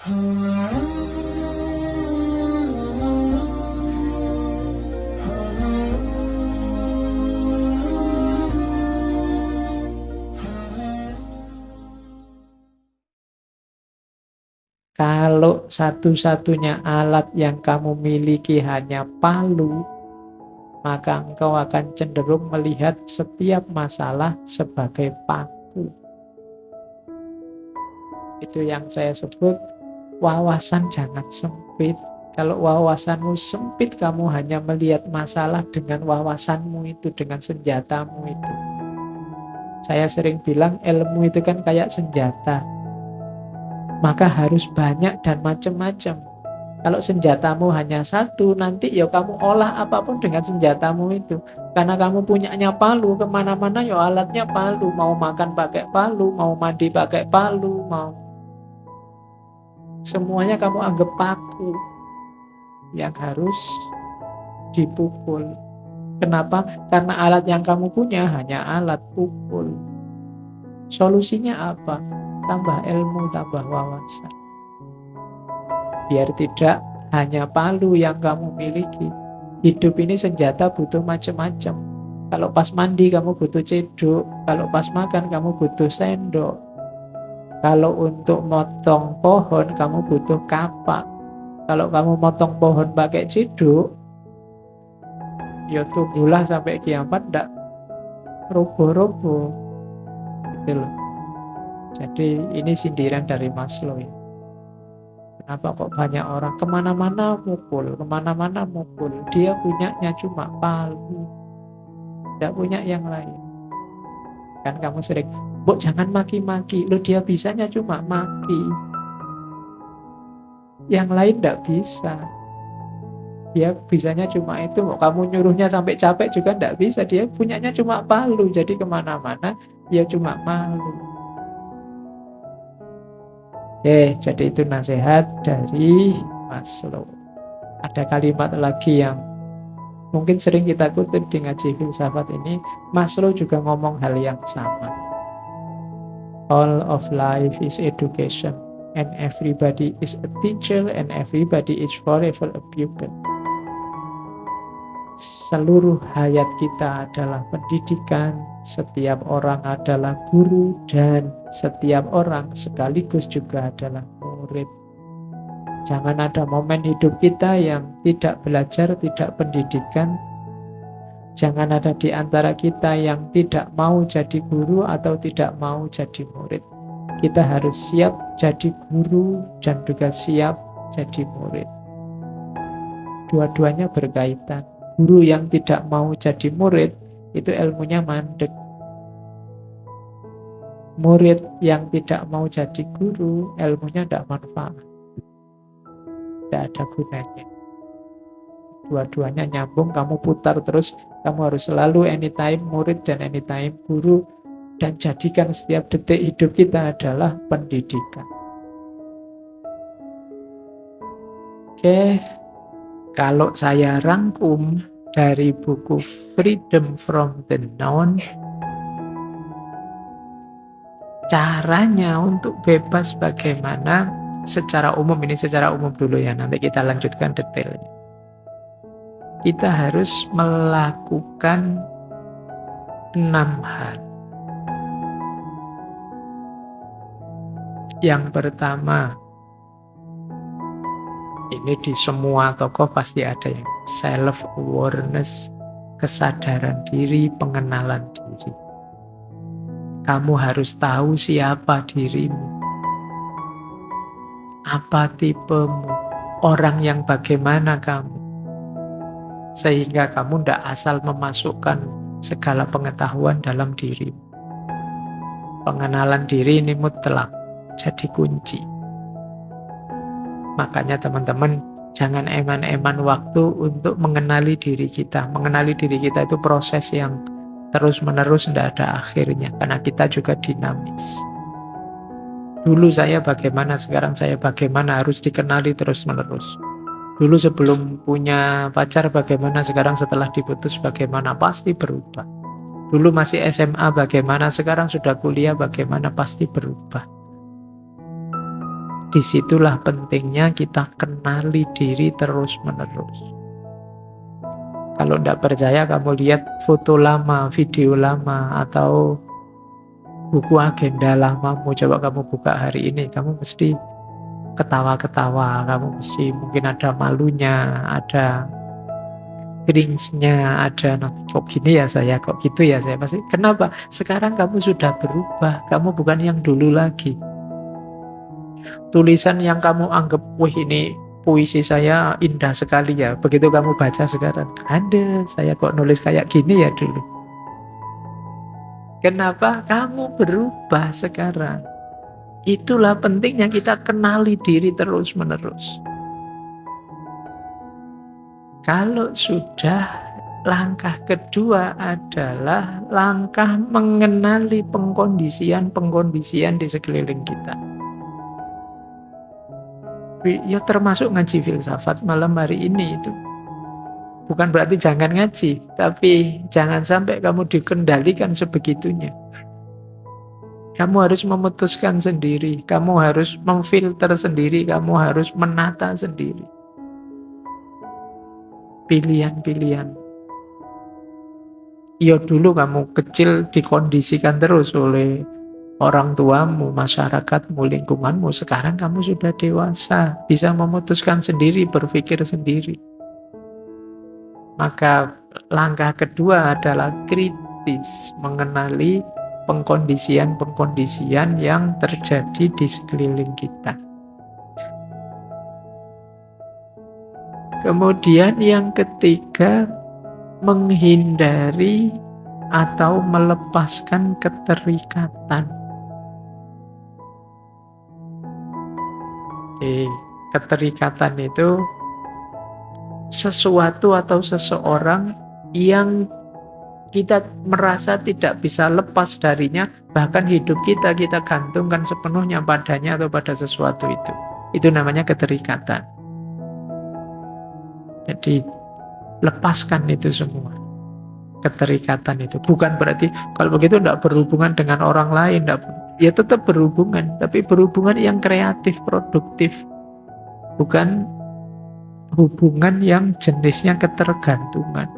Kalau satu-satunya alat yang kamu miliki hanya palu, maka engkau akan cenderung melihat setiap masalah sebagai paku. Itu yang saya sebut wawasan jangan sempit. Kalau wawasanmu sempit, kamu hanya melihat masalah dengan wawasanmu itu, dengan senjatamu itu. Saya sering bilang ilmu itu kan kayak senjata. Maka harus banyak dan macam-macam. Kalau senjatamu hanya satu, nanti ya kamu olah apapun dengan senjatamu itu. Karena kamu punyanya palu, kemana-mana ya alatnya palu. Mau makan pakai palu, mau mandi pakai palu, mau semuanya kamu anggap paku yang harus dipukul. Kenapa? Karena alat yang kamu punya hanya alat pukul. Solusinya apa? Tambah ilmu, tambah wawasan. Biar tidak hanya palu yang kamu miliki. Hidup ini senjata butuh macam-macam. Kalau pas mandi kamu butuh cedok, kalau pas makan kamu butuh sendok. Kalau untuk motong pohon kamu butuh kapak. Kalau kamu motong pohon pakai cedok, ya tunggulah sampai kiamat ndak roboh-roboh. Gitu loh. Jadi ini sindiran dari Maslow ya. Kenapa kok banyak orang kemana-mana mukul, kemana-mana mukul. Dia punyanya cuma palu, tidak punya yang lain. Kan kamu sering, "Mbok jangan maki-maki." Loh, dia bisanya cuma maki. Yang lain tidak bisa. Dia bisanya cuma itu. Mau kamu nyuruhnya sampai capek juga tidak bisa. Dia punyanya cuma palu. Jadi kemana-mana dia cuma malu. Jadi itu nasihat dari Maslow. Ada kalimat lagi yang mungkin sering kita kutip di ngaji filsafat ini. Maslow juga ngomong hal yang sama. All of life is education, and everybody is a teacher, and everybody is forever a pupil. Seluruh hayat kita adalah pendidikan, setiap orang adalah guru, dan setiap orang sekaligus juga adalah murid. Jangan ada momen hidup kita yang tidak belajar, tidak pendidikan. Jangan ada di antara kita yang tidak mau jadi guru atau tidak mau jadi murid. Kita harus siap jadi guru dan juga siap jadi murid. Dua-duanya berkaitan. Guru yang tidak mau jadi murid, itu ilmunya mandek. Murid yang tidak mau jadi guru, ilmunya tidak manfaat. Tidak ada gunanya. Dua-duanya nyambung, kamu putar terus. Kamu harus selalu anytime murid dan anytime guru. Dan jadikan setiap detik hidup kita adalah pendidikan. Oke. Kalau saya rangkum dari buku Freedom from the Known, caranya untuk bebas bagaimana secara umum, ini secara umum dulu ya, nanti kita lanjutkan detailnya. Kita harus melakukan 6 hal. Yang pertama, ini di semua tokoh pasti ada yang self-awareness, kesadaran diri, pengenalan diri. Kamu harus tahu siapa dirimu, apa tipemu, orang yang bagaimana kamu, sehingga kamu tidak asal memasukkan segala pengetahuan dalam dirimu. Pengenalan diri ini mutlak jadi kunci. Makanya teman-teman, jangan eman-eman waktu untuk mengenali diri kita. Mengenali diri kita itu proses yang terus-menerus, tidak ada akhirnya. Karena kita juga dinamis. Dulu saya bagaimana, sekarang saya bagaimana, harus dikenali terus-menerus. Dulu sebelum punya pacar bagaimana, sekarang setelah diputus bagaimana, pasti berubah. Dulu masih SMA bagaimana, sekarang sudah kuliah bagaimana, pasti berubah. Disitulah pentingnya kita kenali diri terus-menerus. Kalau tidak percaya, kamu lihat foto lama, video lama, atau buku agenda lamamu. Coba kamu buka hari ini, kamu mesti ketawa-ketawa, kamu mesti mungkin ada malunya, ada cringe-nya, ada kok gini ya saya, kok gitu ya saya. Pasti kenapa? Sekarang kamu sudah berubah, kamu bukan yang dulu lagi. Tulisan yang kamu anggap, wih ini puisi saya indah sekali ya, begitu kamu baca sekarang, ada saya kok nulis kayak gini ya dulu. Kenapa? Kamu berubah sekarang. Itulah pentingnya kita kenali diri terus-menerus. Kalau sudah, langkah kedua adalah langkah mengenali pengkondisian-pengkondisian di sekeliling kita. Ya termasuk ngaji filsafat malam hari ini itu. Bukan berarti jangan ngaji, tapi jangan sampai kamu dikendalikan sebegitunya. Kamu harus memutuskan sendiri, kamu harus memfilter sendiri, kamu harus menata sendiri. Pilihan-pilihan. Ya dulu kamu kecil dikondisikan terus oleh orang tuamu, masyarakatmu, lingkunganmu. Sekarang kamu sudah dewasa, bisa memutuskan sendiri, berpikir sendiri. Maka langkah kedua adalah kritis, mengenali pengkondisian-pengkondisian yang terjadi di sekeliling kita. Kemudian yang ketiga, menghindari atau melepaskan keterikatan. Keterikatan itu sesuatu atau seseorang yang kita merasa tidak bisa lepas darinya, bahkan hidup kita gantungkan sepenuhnya padanya atau pada sesuatu itu. Itu namanya keterikatan. Jadi lepaskan itu semua. Keterikatan itu bukan berarti kalau begitu tidak berhubungan dengan orang lain, ya tetap berhubungan, tapi berhubungan yang kreatif, produktif, bukan hubungan yang jenisnya ketergantungan.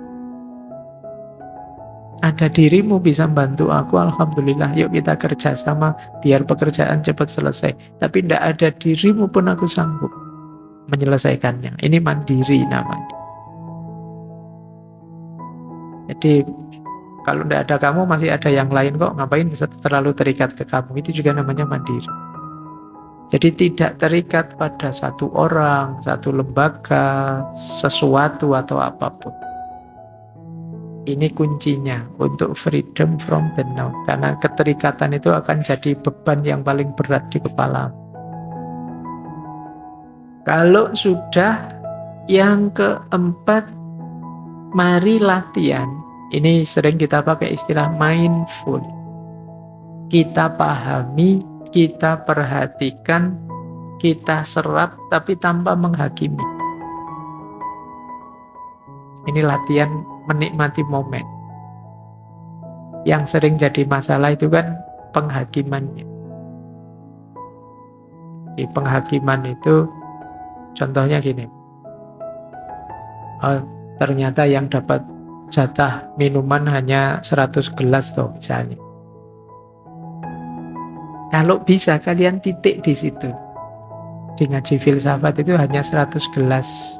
Ada dirimu bisa bantu aku, alhamdulillah, yuk kita kerjasama biar pekerjaan cepat selesai. Tapi tidak ada dirimu pun aku sanggup menyelesaikannya. Ini mandiri namanya. Jadi kalau tidak ada kamu masih ada yang lain kok, ngapain bisa terlalu terikat ke kamu? Itu juga namanya mandiri. Jadi tidak terikat pada satu orang, satu lembaga, sesuatu atau apapun. Ini kuncinya untuk freedom from the now. Karena keterikatan itu akan jadi beban yang paling berat di kepala. Kalau sudah, yang keempat, mari latihan. Ini sering kita pakai istilah mindful. Kita pahami, kita perhatikan, kita serap, tapi tanpa menghakimi. Ini latihan menikmati momen. Yang sering jadi masalah itu kan penghakimannya. Di penghakiman itu contohnya gini. Oh, ternyata yang dapat jatah minuman hanya 100 gelas toh misalnya. Kalau bisa kalian titik di situ. Di ngaji filsafat itu hanya 100 gelas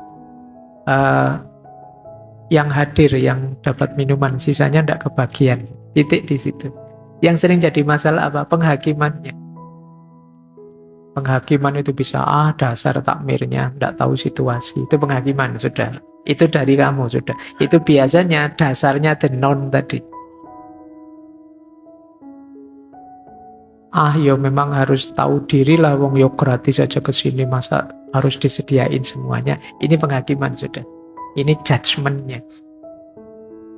yang hadir, yang dapat minuman, sisanya tidak kebagian. Titik di situ. Yang sering jadi masalah apa? Penghakimannya. Penghakiman itu bisa, dasar takmirnya, tidak tahu situasi. Itu penghakiman, sudah. Itu dari kamu, sudah. Itu biasanya dasarnya the non tadi. Ya memang harus tahu diri lah, wong yo gratis aja ke sini, masa harus disediain semuanya. Ini penghakiman, sudah. Ini judgment-nya.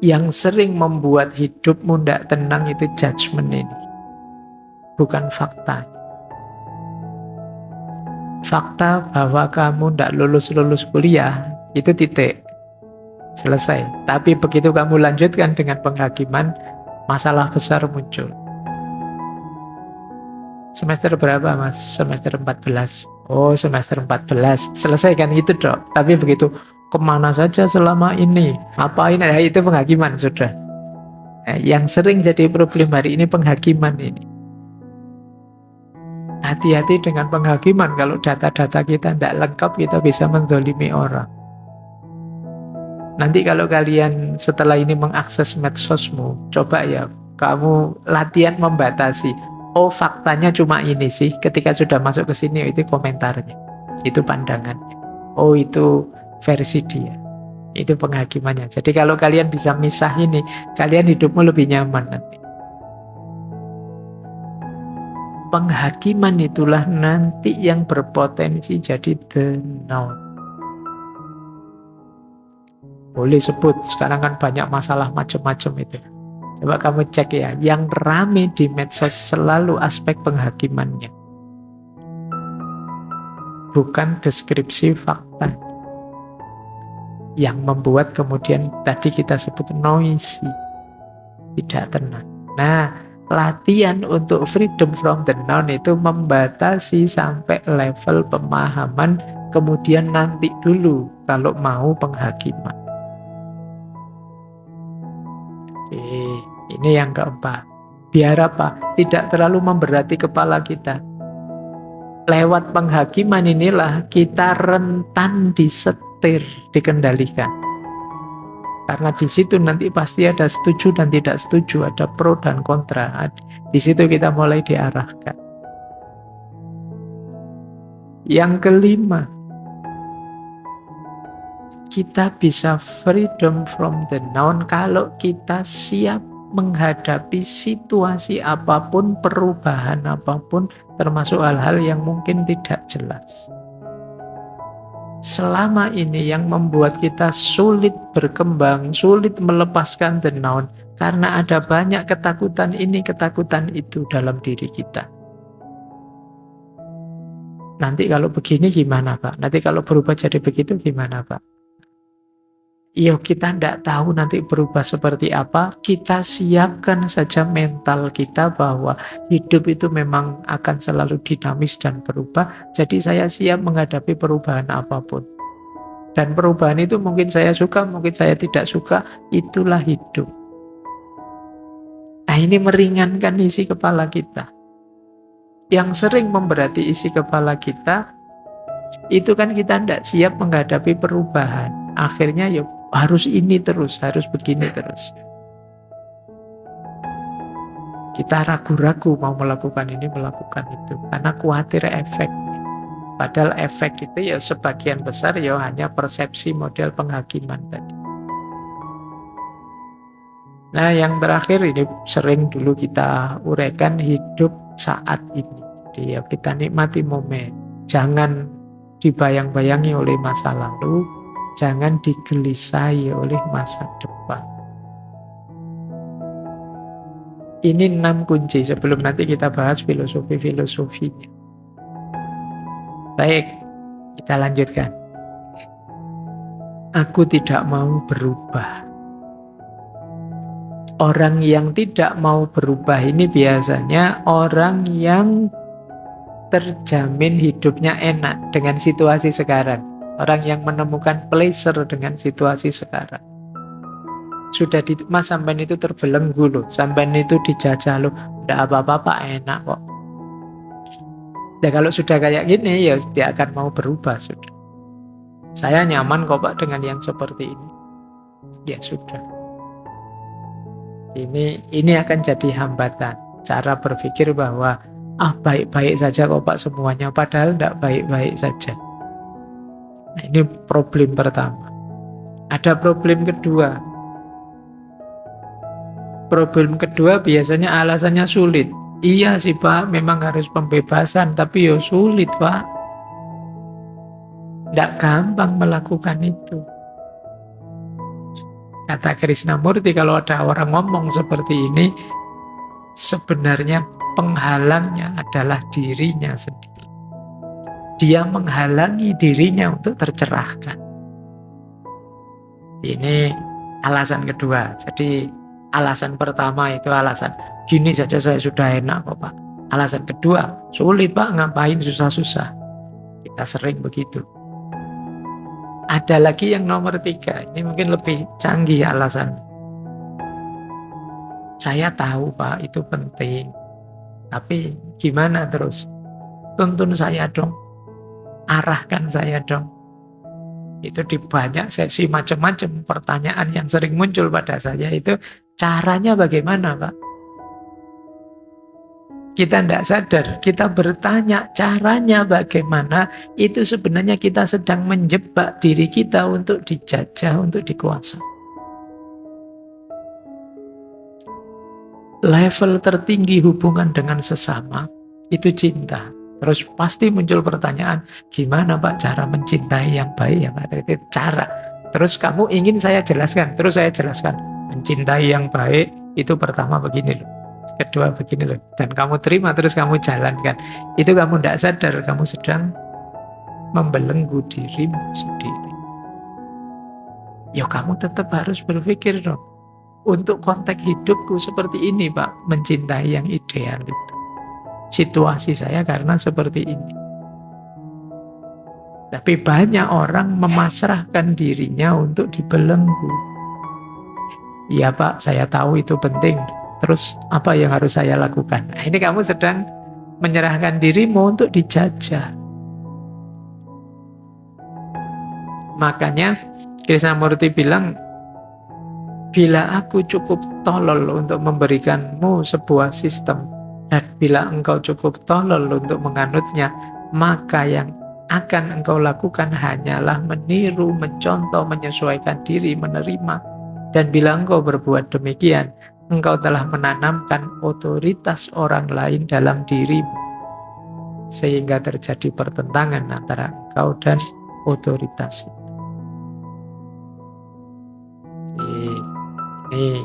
Yang sering membuat hidupmu tidak tenang itu judgment ini. Bukan fakta. Fakta bahwa kamu tidak lulus kuliah, itu titik. Selesai. Tapi begitu kamu lanjutkan dengan penghakiman, masalah besar muncul. Semester berapa, Mas? Semester 14. Oh, semester 14. Selesaikan itu, Dok. Tapi begitu, kemana saja selama ini? Apain? Nah, itu penghakiman, sudah. Nah, yang sering jadi problem hari ini penghakiman ini. Hati-hati dengan penghakiman. Kalau data-data kita tidak lengkap, kita bisa mendolimi orang. Nanti kalau kalian setelah ini mengakses medsosmu, coba ya, kamu latihan membatasi. Oh, faktanya cuma ini sih. Ketika sudah masuk ke sini, itu komentarnya. Itu pandangannya. Oh, itu versi dia. Itu penghakimannya. Jadi kalau kalian bisa misah ini, kalian hidupmu lebih nyaman nanti. Penghakiman itulah nanti yang berpotensi jadi the noun. Boleh sebut, sekarang kan banyak masalah macam-macam itu. Coba kamu cek ya, yang rame di medsos selalu aspek penghakimannya. Bukan deskripsi fakta. Yang membuat kemudian tadi kita sebut noisy. Tidak tenang. Nah, latihan untuk freedom from the noun itu membatasi sampai level pemahaman, kemudian nanti dulu kalau mau penghakiman. Ini yang keempat. Biar apa? Tidak terlalu memberati kepala kita. Lewat penghakiman inilah kita rentan disetir, dikendalikan. Karena di situ nanti pasti ada setuju dan tidak setuju, ada pro dan kontra. Di situ kita mulai diarahkan. Yang kelima, kita bisa freedom from the noun kalau kita siap menghadapi situasi apapun, perubahan apapun, termasuk hal-hal yang mungkin tidak jelas. Selama ini yang membuat kita sulit berkembang, sulit melepaskan the noun, karena ada banyak ketakutan ini, ketakutan itu dalam diri kita. Nanti kalau begini gimana, Pak? Nanti kalau berubah jadi begitu gimana, Pak? Iya, kita tidak tahu nanti berubah seperti apa. Kita siapkan saja mental kita bahwa hidup itu memang akan selalu dinamis dan berubah. Jadi saya siap menghadapi perubahan apapun. Dan perubahan itu mungkin saya suka, mungkin saya tidak suka. Itulah hidup. Nah, ini meringankan isi kepala kita. Yang sering memberati isi kepala kita, itu kan kita tidak siap menghadapi perubahan. Akhirnya ya harus ini terus, harus begini terus. Kita ragu-ragu mau melakukan ini, melakukan itu. Karena khawatir efeknya. Padahal efek itu ya sebagian besar ya hanya persepsi model penghakiman tadi. Nah, yang terakhir ini sering dulu kita uraikan, hidup saat ini. Jadi ya kita nikmati momen. Jangan dibayang-bayangi oleh masa lalu, jangan digelisahi oleh masa depan. Ini 6 kunci sebelum nanti kita bahas filosofi-filosofinya. Baik, kita lanjutkan. Aku tidak mau berubah. Orang yang tidak mau berubah ini biasanya orang yang terjamin hidupnya enak dengan situasi sekarang. Orang yang menemukan pleasure dengan situasi sekarang. Sudah di Mas sampean itu terbelenggu loh, sampean itu dijajah loh, tidak apa-apa Pak, enak kok. Ya kalau sudah kayak gini ya dia akan mau berubah sudah. Saya nyaman kok Pak dengan yang seperti ini. Ya sudah. Ini akan jadi hambatan. Cara berpikir bahwa baik-baik saja kok Pak semuanya, padahal tidak baik-baik saja. Nah, ini problem pertama. Ada problem kedua. Problem kedua biasanya alasannya sulit. Iya sih Pak, memang harus pembebasan, tapi ya sulit Pak. Tidak gampang melakukan itu. Kata Krishnamurti, kalau ada orang ngomong seperti ini, sebenarnya penghalangnya adalah dirinya sendiri. Dia menghalangi dirinya untuk tercerahkan. Ini alasan kedua. Jadi alasan pertama itu alasan gini saja saya sudah enak kok Pak. Alasan kedua, sulit Pak, ngapain susah-susah. Kita sering begitu. Ada lagi yang nomor 3, ini mungkin lebih canggih alasan. Saya tahu Pak, itu penting. Tapi gimana terus? Tuntun saya dong. Arahkan saya dong. Itu di banyak sesi macam-macam pertanyaan yang sering muncul pada saya itu, caranya bagaimana Pak? Kita tidak sadar, kita bertanya caranya bagaimana, itu sebenarnya kita sedang menjebak diri kita untuk dijajah, untuk dikuasai. Level tertinggi hubungan dengan sesama, itu cinta. Terus pasti muncul pertanyaan, gimana Pak cara mencintai yang baik, yang ada itu cara. Terus kamu ingin saya jelaskan, terus saya jelaskan. Mencintai yang baik, itu pertama begini loh. Kedua begini loh, dan kamu terima terus kamu jalankan. Itu kamu tidak sadar, kamu sedang membelenggu dirimu sendiri. Ya kamu tetap harus berpikir dong, untuk konteks hidupku seperti ini Pak, mencintai yang ideal itu. Situasi saya karena seperti ini. Tapi banyak orang memasrahkan dirinya untuk dibelenggu. Iya Pak, saya tahu itu penting. Terus apa yang harus saya lakukan? Nah, ini kamu sedang menyerahkan dirimu untuk dijajah. Makanya Krishnamurti bilang, bila aku cukup tolol untuk memberikanmu sebuah sistem, dan bila engkau cukup tolol untuk menganutnya, maka yang akan engkau lakukan hanyalah meniru, mencontoh, menyesuaikan diri, menerima. Dan bila engkau berbuat demikian, engkau telah menanamkan otoritas orang lain dalam dirimu, sehingga terjadi pertentangan antara engkau dan otoritas itu. Ini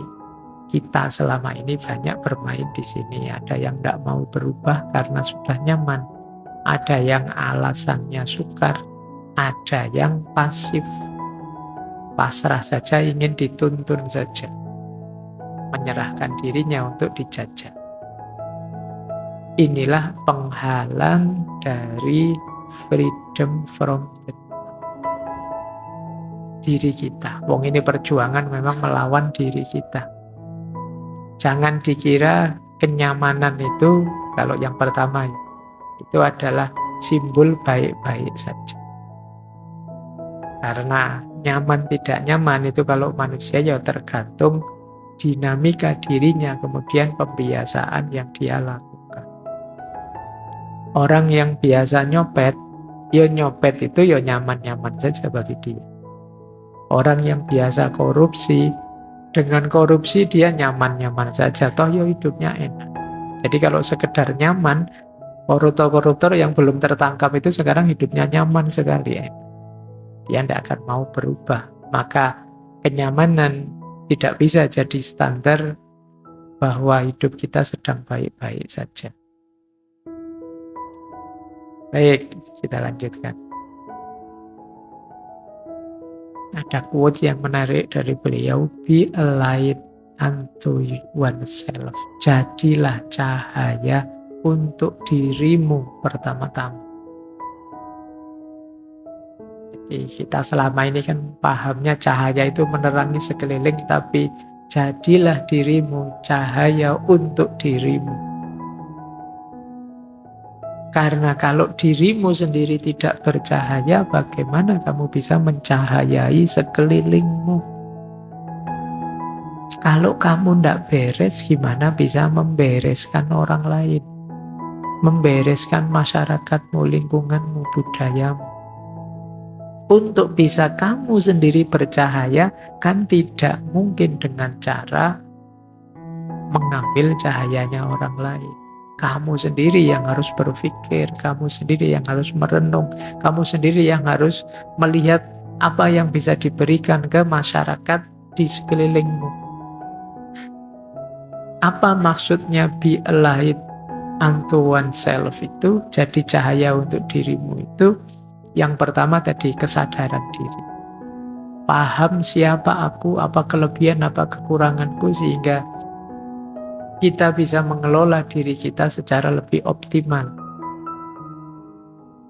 kita selama ini banyak bermain di sini. Ada yang tidak mau berubah karena sudah nyaman, ada yang alasannya sukar, ada yang pasif, pasrah saja, ingin dituntun saja, menyerahkan dirinya untuk dijajah. Inilah penghalang dari freedom from diri kita. Wong ini perjuangan memang melawan diri kita. Jangan dikira kenyamanan itu, kalau yang pertama itu adalah simbol baik-baik saja. Karena nyaman tidak nyaman itu kalau manusia ya tergantung dinamika dirinya, kemudian pembiasaan yang dia lakukan. Orang yang biasa nyopet, ya nyopet itu ya nyaman-nyaman saja bagi dia. Orang yang biasa korupsi, dengan korupsi dia nyaman-nyaman saja, toh ya hidupnya enak. Jadi kalau sekedar nyaman, koruptor-koruptor yang belum tertangkap itu sekarang hidupnya nyaman sekali, enak. Dia tidak akan mau berubah. Maka kenyamanan tidak bisa jadi standar bahwa hidup kita sedang baik-baik saja. Baik, kita lanjutkan. Ada quote yang menarik dari beliau, be a light unto oneself. Jadilah cahaya untuk dirimu pertama-tama. Jadi kita selama ini kan pahamnya cahaya itu menerangi sekeliling, tapi jadilah dirimu cahaya untuk dirimu. Karena kalau dirimu sendiri tidak bercahaya, bagaimana kamu bisa mencahayai sekelilingmu? Kalau kamu tidak beres, gimana bisa membereskan orang lain? Membereskan masyarakatmu, lingkunganmu, budayamu. Untuk bisa kamu sendiri bercahaya, kan tidak mungkin dengan cara mengambil cahayanya orang lain. Kamu sendiri yang harus berpikir, kamu sendiri yang harus merenung, kamu sendiri yang harus melihat apa yang bisa diberikan ke masyarakat di sekelilingmu. Apa maksudnya be a light unto oneself itu, jadi cahaya untuk dirimu itu? Yang pertama tadi, kesadaran diri. Paham siapa aku, apa kelebihan, apa kekuranganku, sehingga kita bisa mengelola diri kita secara lebih optimal.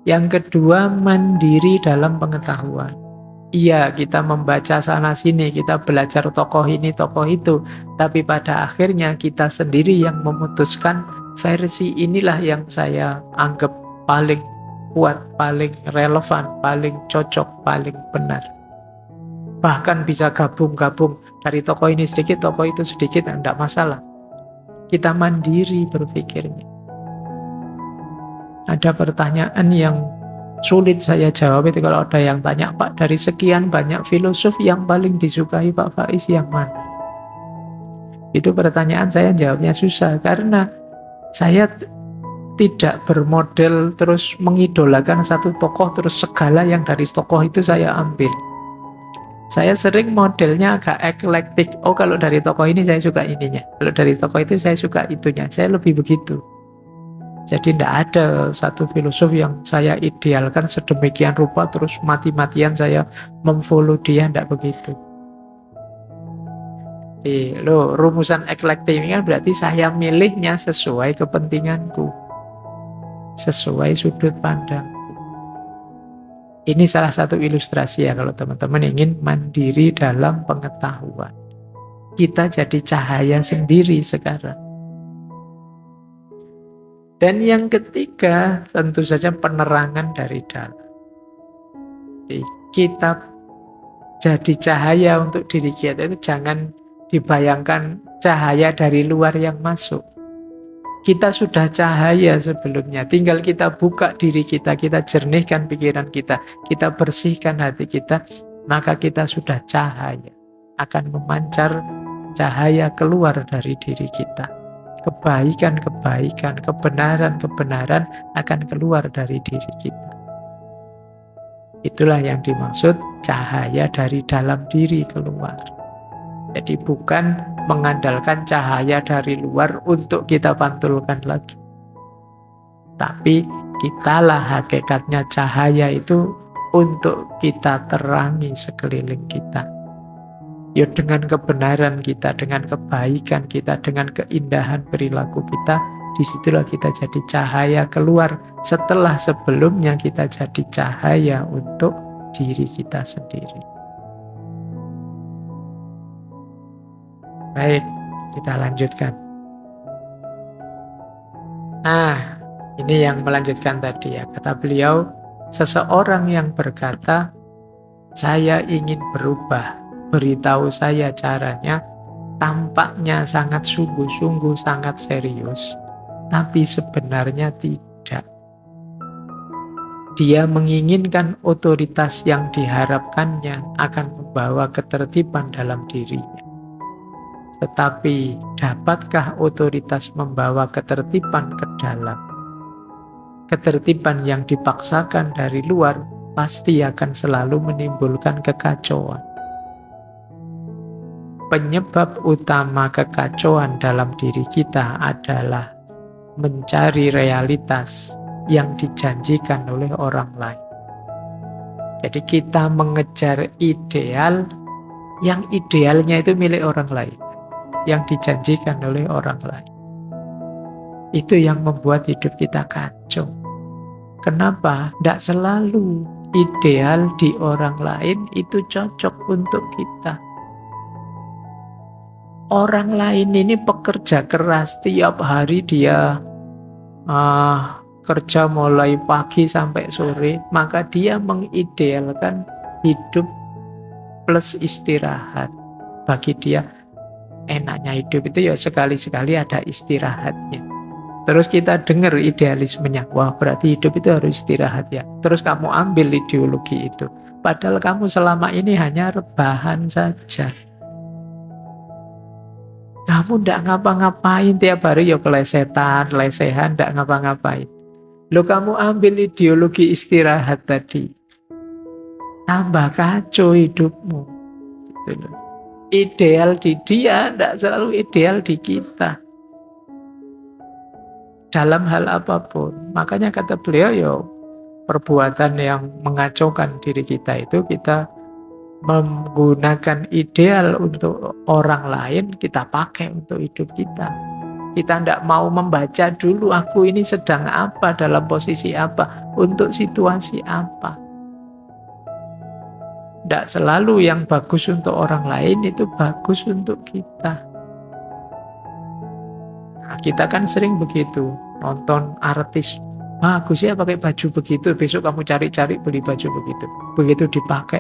Yang kedua, mandiri dalam pengetahuan. Iya, kita membaca sana-sini, kita belajar tokoh ini, tokoh itu. Tapi pada akhirnya kita sendiri yang memutuskan versi inilah yang saya anggap paling kuat, paling relevan, paling cocok, paling benar. Bahkan bisa gabung-gabung dari tokoh ini sedikit, tokoh itu sedikit, tidak masalah. Kita mandiri berpikirnya. Ada pertanyaan yang sulit saya jawab itu kalau ada yang tanya, Pak, dari sekian banyak filosof yang paling disukai Pak Faiz yang mana? Itu pertanyaan saya jawabnya susah, karena saya tidak bermodel terus mengidolakan satu tokoh terus segala yang dari tokoh itu saya ambil. Saya sering modelnya agak eklektik. Oh, kalau dari tokoh ini saya suka ininya, kalau dari tokoh itu saya suka itunya. Saya lebih begitu. Jadi tidak ada satu filosof yang saya idealkan sedemikian rupa terus mati-matian saya memfollow dia, tidak begitu. Rumusan eklektik ini kan berarti saya milihnya sesuai kepentinganku, sesuai sudut pandangku. Ini salah satu ilustrasi ya kalau teman-teman ingin mandiri dalam pengetahuan. Kita jadi cahaya sendiri sekarang. Dan yang ketiga, tentu saja penerangan dari dalam. Jadi kita jadi cahaya untuk diri kita itu jangan dibayangkan cahaya dari luar yang masuk. Kita sudah cahaya sebelumnya, tinggal kita buka diri kita jernihkan pikiran kita bersihkan hati kita, maka kita sudah cahaya. Akan memancar cahaya keluar dari diri kita. Kebaikan-kebaikan, kebenaran-kebenaran akan keluar dari diri kita. Itulah yang dimaksud cahaya dari dalam diri keluar. Jadi bukan mengandalkan cahaya dari luar untuk kita pantulkan lagi. Tapi kitalah hakikatnya cahaya itu untuk kita terangi sekeliling kita. Ya dengan kebenaran kita, dengan kebaikan kita, dengan keindahan perilaku kita, disitulah kita jadi cahaya keluar setelah sebelumnya kita jadi cahaya untuk diri kita sendiri. Baik, kita lanjutkan. Nah, ini yang melanjutkan tadi ya. Kata beliau, seseorang yang berkata, saya ingin berubah, beritahu saya caranya, tampaknya sangat sungguh-sungguh, sangat serius, tapi sebenarnya tidak. Dia menginginkan otoritas yang diharapkannya akan membawa ketertiban dalam dirinya. Tetapi dapatkah otoritas membawa ketertiban ke dalam? Ketertiban yang dipaksakan dari luar pasti akan selalu menimbulkan kekacauan. Penyebab utama kekacauan dalam diri kita adalah mencari realitas yang dijanjikan oleh orang lain. Jadi kita mengejar ideal, yang idealnya itu milik orang lain, yang dijanjikan oleh orang lain. Itu yang membuat hidup kita kacau. Kenapa? Tidak selalu ideal di orang lain itu cocok untuk kita. Orang lain ini pekerja keras, tiap hari dia kerja mulai pagi sampai sore, maka dia mengidealkan hidup plus istirahat. Bagi dia enaknya hidup itu ya sekali-sekali ada istirahatnya. Terus kita dengar idealismenya, wah berarti hidup itu harus istirahat ya. Terus kamu ambil ideologi itu. Padahal kamu selama ini hanya rebahan saja. Kamu tidak ngapa-ngapain tiap hari, ya kelesetan, lesehan, tidak ngapa-ngapain. Loh kamu ambil ideologi istirahat tadi, tambah kacau hidupmu. Gitu loh. Ideal di dia tidak selalu ideal di kita. Dalam hal apapun. Makanya kata beliau, ya perbuatan yang mengacaukan diri kita itu kita menggunakan ideal untuk orang lain, kita pakai untuk hidup kita. Kita tidak mau membaca dulu aku ini sedang apa, dalam posisi apa, untuk situasi apa. Tidak selalu yang bagus untuk orang lain itu bagus untuk kita. Nah, kita kan sering begitu, nonton artis, bagus ya pakai baju begitu, besok kamu cari-cari beli baju begitu. Begitu dipakai,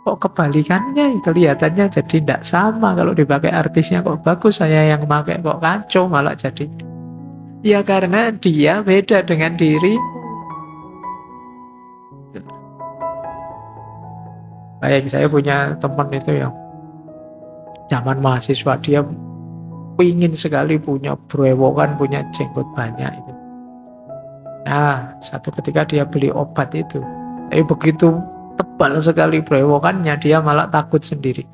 kok kebalikannya, kelihatannya jadi tidak sama. Kalau dipakai artisnya kok bagus, saya yang pakai kok kacau malah jadi. Ya karena dia beda dengan diri. Baik, saya punya teman itu yang zaman mahasiswa, dia ingin sekali punya brewokan, punya jenggot banyak itu. Nah, satu ketika dia beli obat itu, tapi begitu tebal sekali brewokannya, dia malah takut sendiri.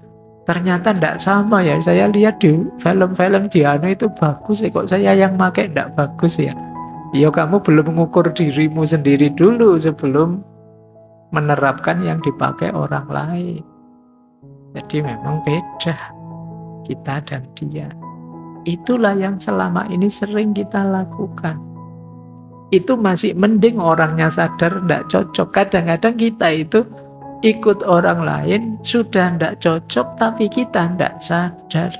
Ternyata tidak sama ya, saya lihat di film-film Jiano itu bagus ya, kok saya yang pakai tidak bagus ya. Ya kamu belum mengukur dirimu sendiri dulu sebelum menerapkan yang dipakai orang lain. Jadi memang beda kita dan dia. Itulah yang selama ini sering kita lakukan. Itu masih mending orangnya sadar tidak cocok. Kadang-kadang kita itu ikut orang lain sudah tidak cocok, tapi kita tidak sadar.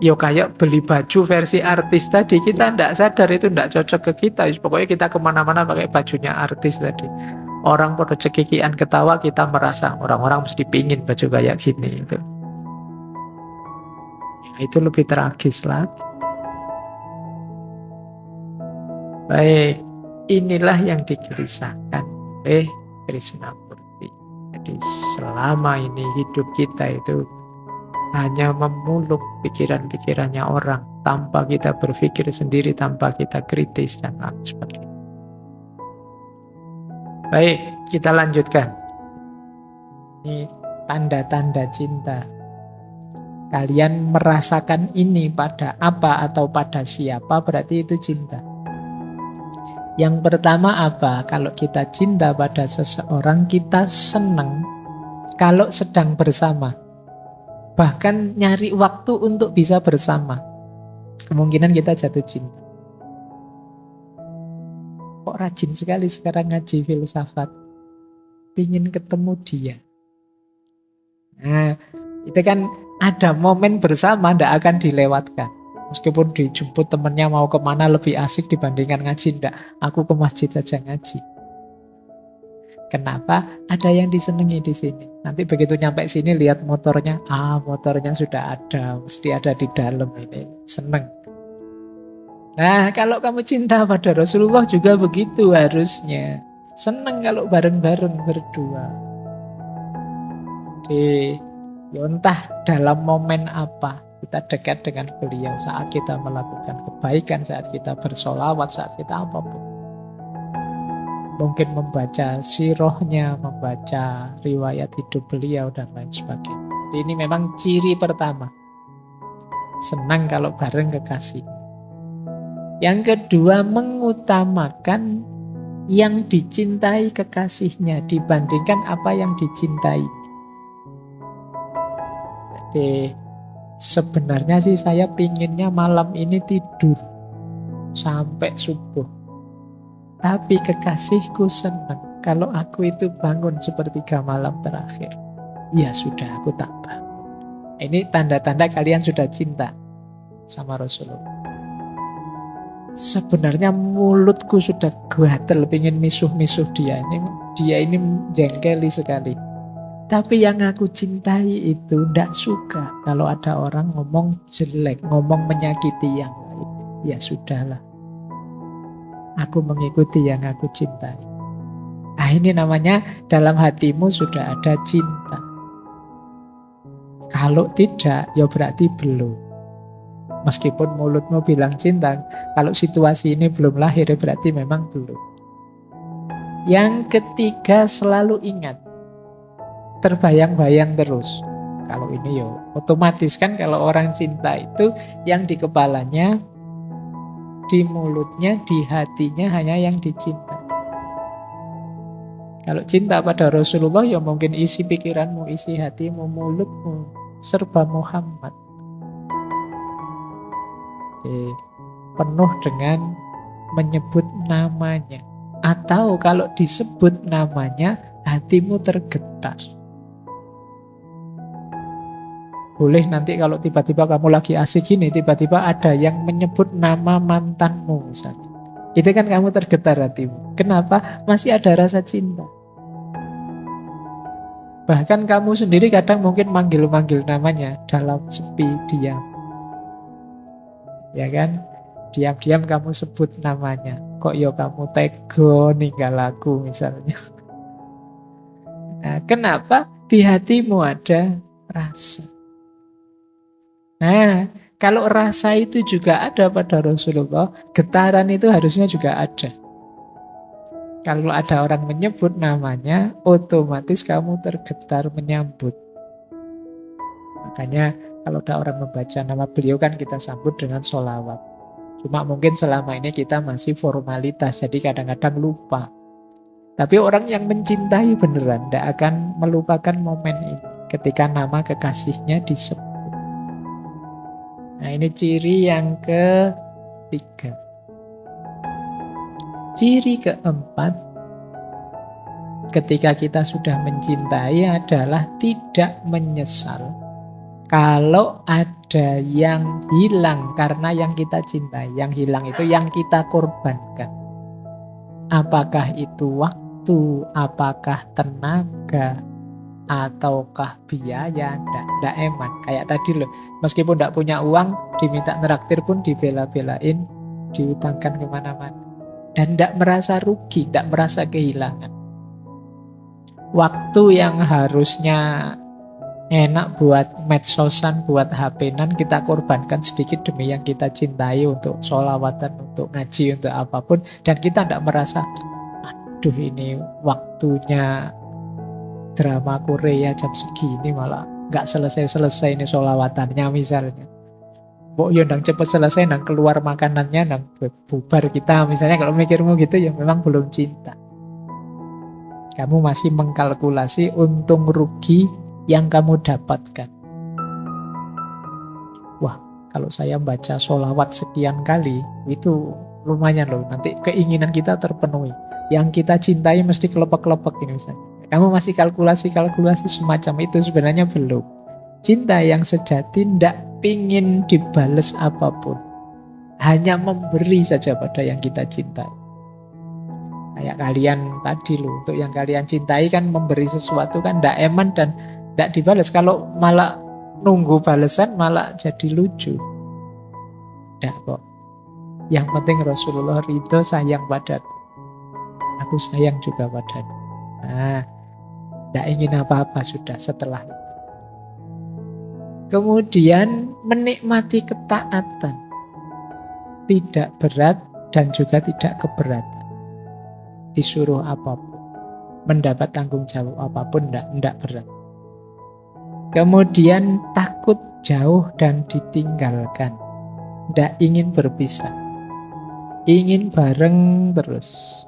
Yo kayak beli baju versi artis tadi, kita tidak sadar itu tidak cocok ke kita. Pokoknya kita kemana-mana pakai bajunya artis tadi. Orang pada cekikian ketawa, kita merasa orang-orang mesti pingin baju kayak gini itu. Ya, itu lebih tragis lagi. Baik, inilah yang digelisahkan oleh Krishnamurti. Jadi selama ini hidup kita itu hanya memuluk pikiran-pikirannya orang tanpa kita berpikir sendiri, tanpa kita kritis dan lain sebagainya. Baik, kita lanjutkan. Ini tanda-tanda cinta. Kalian merasakan ini pada apa atau pada siapa, berarti itu cinta. Yang pertama apa? Kalau kita cinta pada seseorang, kita senang kalau sedang bersama. Bahkan nyari waktu untuk bisa bersama. Kemungkinan kita jatuh cinta. Kok rajin sekali sekarang ngaji filsafat. Pingin ketemu dia. Nah, itu kan ada momen bersama, tidak akan dilewatkan. Meskipun dijemput temennya mau kemana lebih asik dibandingkan ngaji, tidak. Aku ke masjid saja ngaji. Kenapa? Ada yang disenangi di sini. Nanti begitu nyampe sini lihat motornya, motornya sudah ada, mesti ada di dalam ini. Seneng. Nah, kalau kamu cinta pada Rasulullah juga begitu harusnya. Seneng kalau bareng-bareng berdua. Entah dalam momen apa kita dekat dengan beliau, saat kita melakukan kebaikan, saat kita bersolawat, saat kita apapun. Mungkin membaca sirohnya, membaca riwayat hidup beliau, dan lain sebagainya. Ini memang ciri pertama. Senang kalau bareng kekasih. Yang kedua, mengutamakan yang dicintai kekasihnya dibandingkan apa yang dicintai. Jadi sebenarnya sih saya pinginnya malam ini tidur sampai subuh. Tapi kekasihku senang kalau aku itu bangun sepertiga malam terakhir. Ya sudah, aku tak bangun. Ini tanda-tanda kalian sudah cinta sama Rasulullah. Sebenarnya mulutku sudah gatel pengen misuh-misuh dia. Dia ini jengkeli sekali. Tapi yang aku cintai itu tidak suka kalau ada orang ngomong jelek, ngomong menyakiti yang lain. Ya sudahlah. Aku mengikuti yang aku cintai. Nah, ini namanya dalam hatimu sudah ada cinta. Kalau tidak, ya berarti belum. Meskipun mulutmu bilang cinta, kalau situasi ini belum lahir, ya berarti memang belum. Yang ketiga, selalu ingat. Terbayang-bayang terus. Kalau ini ya otomatis kan kalau orang cinta itu yang di kepalanya, di mulutnya, di hatinya hanya yang dicinta. Kalau cinta pada Rasulullah ya mungkin isi pikiranmu, isi hatimu, mulutmu serba Muhammad. penuh dengan menyebut namanya. Atau kalau disebut namanya, hatimu tergetar. Boleh nanti kalau tiba-tiba kamu lagi asik gini, tiba-tiba ada yang menyebut nama mantanmu misalnya. Itu kan kamu tergetar hatimu. Kenapa? Masih ada rasa cinta. Bahkan kamu sendiri kadang mungkin manggil-manggil namanya dalam sepi, diam. Ya kan? Diam-diam kamu sebut namanya. Kok yo kamu tega ninggal aku misalnya. Nah, kenapa? Di hatimu ada rasa. Nah, kalau rasa itu juga ada pada Rasulullah, getaran itu harusnya juga ada. Kalau ada orang menyebut namanya, otomatis kamu tergetar menyambut. Makanya kalau ada orang membaca nama beliau kan kita sambut dengan sholawat. Cuma mungkin selama ini kita masih formalitas, jadi kadang-kadang lupa. Tapi orang yang mencintai beneran tidak akan melupakan momen ini ketika nama kekasihnya disebut. Nah, ini ciri yang ketiga. Ciri keempat, ketika kita sudah mencintai adalah tidak menyesal kalau ada yang hilang karena yang kita cintai. Yang hilang itu yang kita korbankan. Apakah itu waktu, apakah tenaga, ataukah biaya? Nggak eman. Kayak tadi loh, meskipun nggak punya uang, diminta neraktir pun dibela-belain, diutangkan kemana-mana. Dan tidak merasa rugi, tidak merasa kehilangan. Waktu yang harusnya enak buat medsosan, buat HP-nan, kita korbankan sedikit demi yang kita cintai, untuk sholawatan, untuk ngaji, untuk apapun. Dan kita tidak merasa, aduh ini waktunya drama Korea jam segini malah nggak selesai-selesai ini sholawatannya misalnya. Mbok yo ndang cepet selesai, ndang keluar makanannya, ndang bubar kita misalnya. Kalau mikirmu gitu ya memang belum cinta. Kamu masih mengkalkulasi untung rugi yang kamu dapatkan. Wah, kalau saya baca sholawat sekian kali, itu lumayan loh, nanti keinginan kita terpenuhi. Yang kita cintai mesti kelepek-kelepek ini misalnya. Kamu masih kalkulasi-kalkulasi semacam itu, sebenarnya belum. Cinta yang sejati tidak pingin dibales apapun, hanya memberi saja pada yang kita cintai. Kayak kalian tadi loh, untuk yang kalian cintai kan memberi sesuatu kan tidak eman dan tidak dibalas. Kalau malah nunggu balasan malah jadi lucu. Tidak kok. Yang penting Rasulullah ridho, sayang padaku. Aku sayang juga padaku. Nah, tidak ingin apa-apa sudah setelah itu. Kemudian menikmati ketaatan. Tidak berat dan juga tidak keberatan. Disuruh apapun, mendapat tanggung jawab apapun, tidak berat. Kemudian takut jauh dan ditinggalkan. Tidak ingin berpisah. Ingin bareng terus.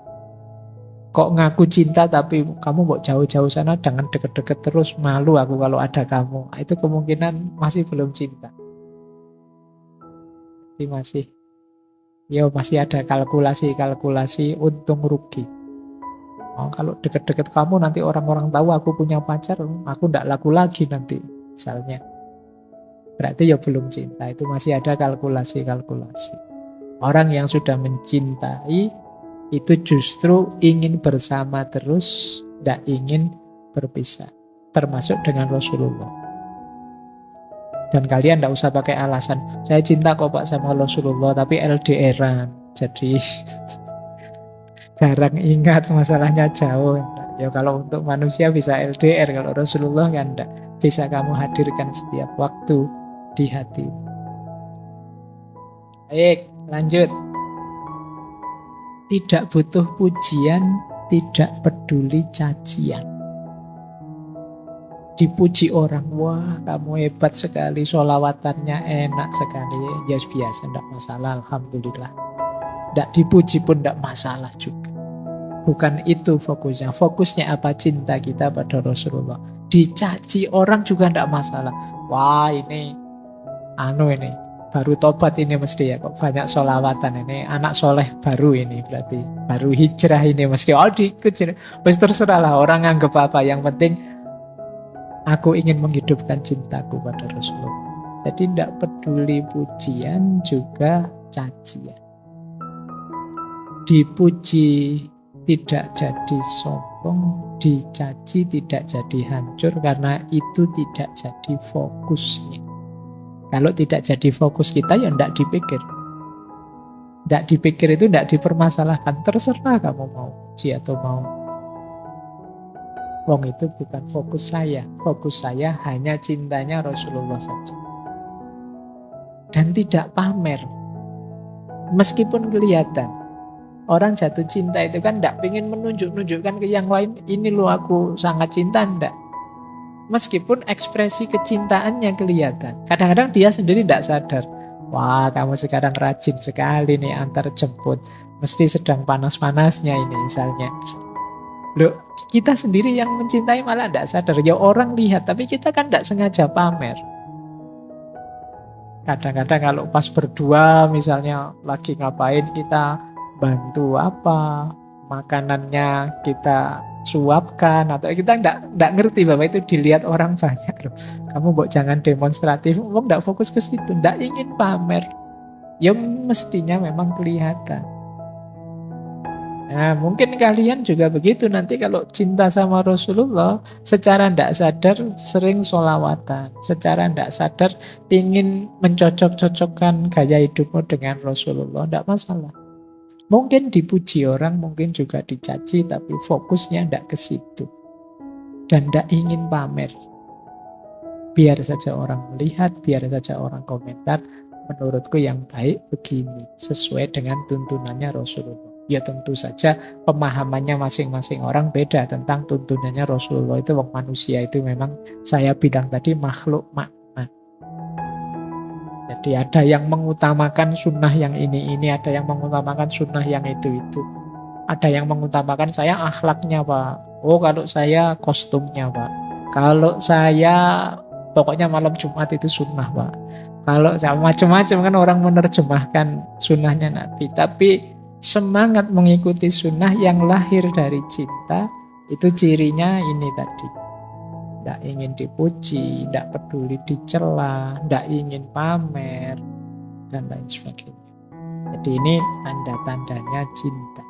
Kok ngaku cinta tapi kamu mau jauh-jauh sana, jangan deket-deket terus, malu aku kalau ada kamu. Itu kemungkinan masih belum cinta. Jadi masih ada kalkulasi untung rugi. Oh, kalau deket-deket kamu nanti orang-orang tahu aku punya pacar, aku tidak laku lagi nanti misalnya. Berarti ya belum cinta, itu masih ada kalkulasi-kalkulasi. Orang yang sudah mencintai itu justru ingin bersama terus, tidak ingin berpisah. Termasuk dengan Rasulullah. Dan kalian tidak usah pakai alasan, saya cinta kok Pak sama Rasulullah, tapi LDR-an. Jadi jarang ingat masalahnya jauh. Ya kalau untuk manusia bisa LDR, kalau Rasulullah kan tidak. Bisa kamu hadirkan setiap waktu di hati. Baik, lanjut. Tidak butuh pujian, tidak peduli cacian. Dipuji orang, wah kamu hebat sekali, sholawatannya enak sekali. Ya biasa, tidak masalah, alhamdulillah. Tidak dipuji pun tidak masalah juga. Bukan itu fokusnya. Fokusnya apa? Cinta kita pada Rasulullah. Dicaci orang juga tidak masalah. Wah ini baru tobat ini mesti ya, kok banyak sholawatan ini, anak soleh baru ini berarti, baru hijrah ini mesti, oh diikut, wis terserah lah orang anggap apa, yang penting aku ingin menghidupkan cintaku pada Rasulullah. Jadi tidak peduli pujian juga cacian. Dipuji tidak jadi sombong, dicaci tidak jadi hancur, karena itu tidak jadi fokusnya. Kalau tidak jadi fokus kita ya tidak dipikir. Tidak dipikir itu tidak dipermasalahkan. Terserah kamu mau puji atau mau. Wong itu bukan fokus saya. Fokus saya hanya cintanya Rasulullah saja. Dan tidak pamer. Meskipun kelihatan. Orang jatuh cinta itu kan tidak ingin menunjukkan ke yang lain, ini loh aku sangat cinta, tidak. Meskipun ekspresi kecintaannya kelihatan. Kadang-kadang dia sendiri tidak sadar. Wah, kamu sekarang rajin sekali nih antar jemput. Mesti sedang panas-panasnya ini misalnya. Loh, kita sendiri yang mencintai malah tidak sadar. Ya orang lihat, tapi kita kan tidak sengaja pamer. Kadang-kadang kalau pas berdua misalnya lagi ngapain, kita bantu apa, makanannya kita suapkan, atau kita enggak ngerti bahwa itu dilihat orang banyak loh. Kamu jangan demonstratif, kamu enggak fokus ke situ, enggak ingin pamer. Ya mestinya memang kelihatan. Nah, mungkin kalian juga begitu nanti kalau cinta sama Rasulullah, secara enggak sadar sering sholawatan, secara enggak sadar ingin mencocok-cocokkan gaya hidupmu dengan Rasulullah, enggak masalah. Mungkin dipuji orang, mungkin juga dicaci, tapi fokusnya tidak ke situ. Dan tidak ingin pamer. Biar saja orang melihat, biar saja orang komentar. Menurutku yang baik begini, sesuai dengan tuntunannya Rasulullah. Ya tentu saja pemahamannya masing-masing orang beda tentang tuntunannya Rasulullah. Itu manusia itu memang saya bilang tadi makhluk makna. Jadi ada yang mengutamakan sunnah yang ini, ada yang mengutamakan sunnah yang itu. Ada yang mengutamakan saya akhlaknya Pak. Oh kalau saya kostumnya Pak. Kalau saya pokoknya malam Jumat itu sunnah Pak. Kalau saya macam-macam kan orang menerjemahkan sunnahnya Nabi. Tapi semangat mengikuti sunnah yang lahir dari cinta, itu cirinya ini tadi. Tidak ingin dipuji, tidak peduli dicela, tidak ingin pamer, dan lain sebagainya. Jadi ini tanda-tandanya cinta.